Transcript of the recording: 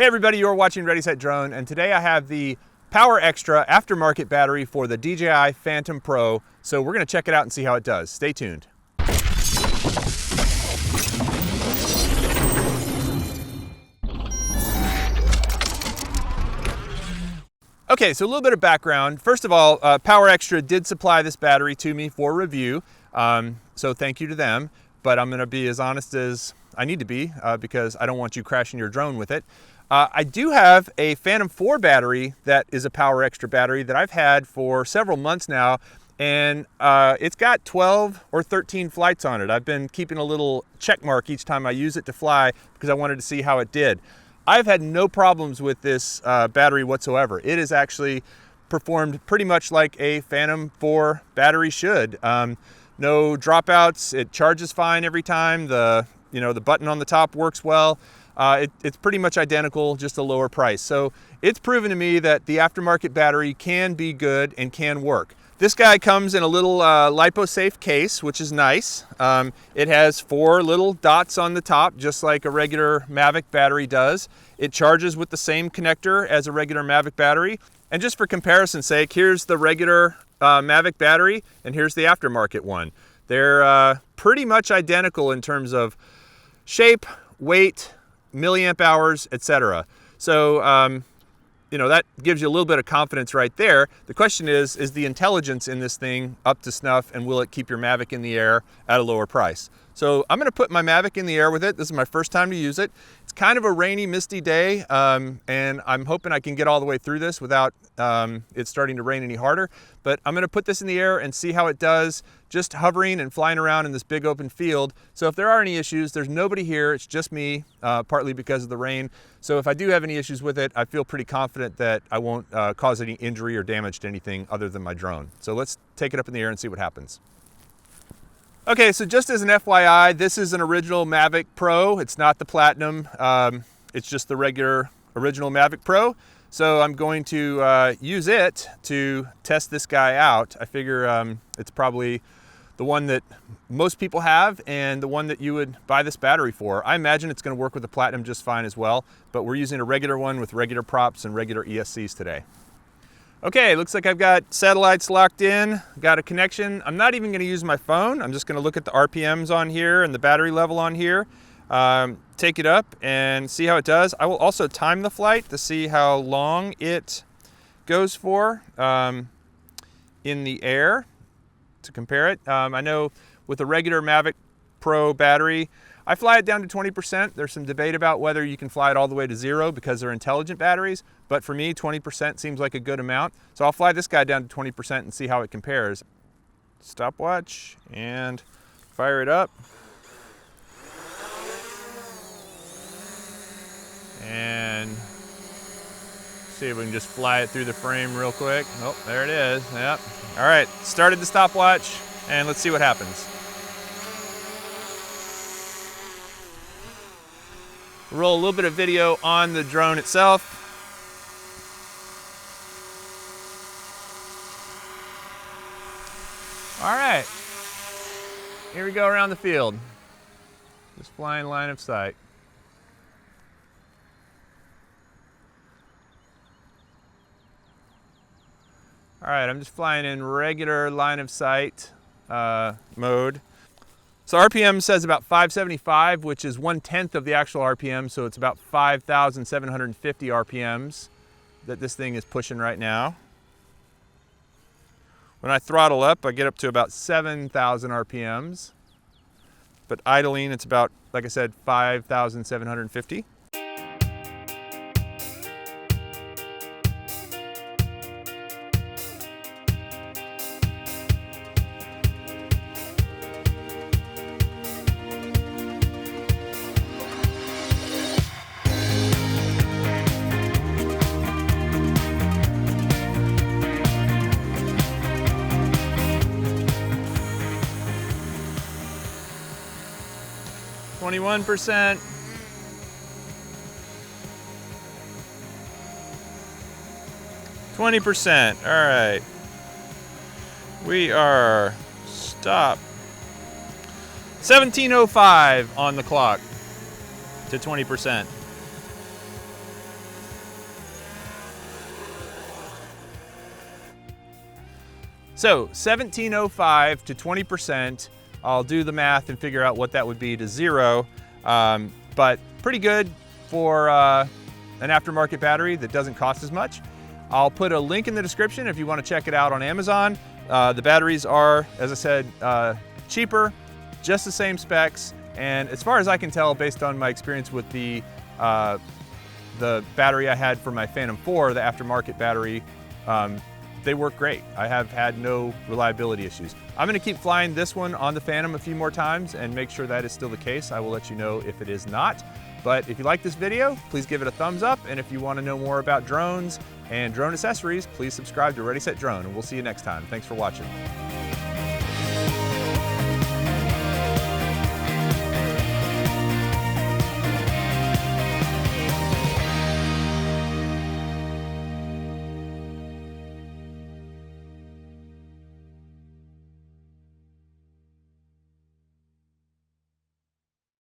Hey everybody, you're watching Ready Set Drone, and today I have the PowerExtra Aftermarket battery for the DJI Phantom Pro, so we're going to check it out and see how it does. Stay tuned. Okay, so a little bit of background. First of all, PowerExtra did supply this battery to me for review, so thank you to them, but I'm going to be as honest as I need to be because I don't want you crashing your drone with it. I do have a Phantom 4 battery that is a PowerExtra battery that I've had for several months now, and it's got 12 or 13 flights on it. I've been keeping a little check mark each time I use it to fly because I wanted to see how it did. I've had no problems with this battery whatsoever. It has actually performed pretty much like a Phantom 4 battery should. No dropouts, it charges fine every time. The button on the top works well. It's pretty much identical, just a lower price. So it's proven to me that the aftermarket battery can be good and can work. This guy comes in a little lipo-safe case, which is nice. It has 4 little dots on the top, just like a regular Mavic battery does. It charges with the same connector as a regular Mavic battery. And just for comparison's sake, here's the regular Mavic battery, and here's the aftermarket one. They're pretty much identical in terms of shape, weight, milliamp hours, etc. So, that gives you a little bit of confidence right there. The question is the intelligence in this thing up to snuff, and will it keep your Mavic in the air at a lower price? So I'm gonna put my Mavic in the air with it. This is my first time to use it. It's kind of a rainy, misty day, and I'm hoping I can get all the way through this without it starting to rain any harder. But I'm gonna put this in the air and see how it does, just hovering and flying around in this big open field. So if there are any issues, there's nobody here, it's just me, partly because of the rain. So if I do have any issues with it, I feel pretty confident that I won't cause any injury or damage to anything other than my drone. So let's take it up in the air and see what happens. Okay, so just as an FYI, this is an original Mavic Pro. It's not the Platinum. It's just the regular original Mavic Pro. So I'm going to use it to test this guy out. I figure it's probably the one that most people have and the one that you would buy this battery for. I imagine it's going to work with the Platinum just fine as well, but we're using a regular one with regular props and regular ESCs today. Okay, looks like I've got satellites locked in, got a connection. I'm not even gonna use my phone. I'm just gonna look at the RPMs on here and the battery level on here, take it up and see how it does. I will also time the flight to see how long it goes for in the air to compare it. I know with a regular Mavic Pro battery, I fly it down to 20%. There's some debate about whether you can fly it all the way to 0 because they're intelligent batteries, but for me, 20% seems like a good amount. So I'll fly this guy down to 20% and see how it compares. Stopwatch and fire it up. And see if we can just fly it through the frame real quick. Oh, there it is, yep. All right, started the stopwatch and let's see what happens. Roll a little bit of video on the drone itself. All right, here we go around the field. Just flying line of sight. All right, I'm just flying in regular line of sight mode. So RPM says about 575, which is 1/10 of the actual RPM, so it's about 5,750 RPMs that this thing is pushing right now. When I throttle up, I get up to about 7,000 RPMs, but idling, it's about, like I said, 5,750. %. 20%. All right. We are stop. 17:05 on the clock to 20%. So 1705 to 20%, I'll do the math and figure out what that would be to zero, but pretty good for an aftermarket battery that doesn't cost as much. I'll put a link in the description if you want to check it out on Amazon. The batteries are, as I said, cheaper, just the same specs, and as far as I can tell, based on my experience with the battery I had for my Phantom 4, the aftermarket battery, they work great. I have had no reliability issues. I'm gonna keep flying this one on the Phantom a few more times and make sure that is still the case. I will let you know if it is not. But if you like this video, please give it a thumbs up. And if you wanna know more about drones and drone accessories, please subscribe to Ready Set Drone, and we'll see you next time. Thanks for watching.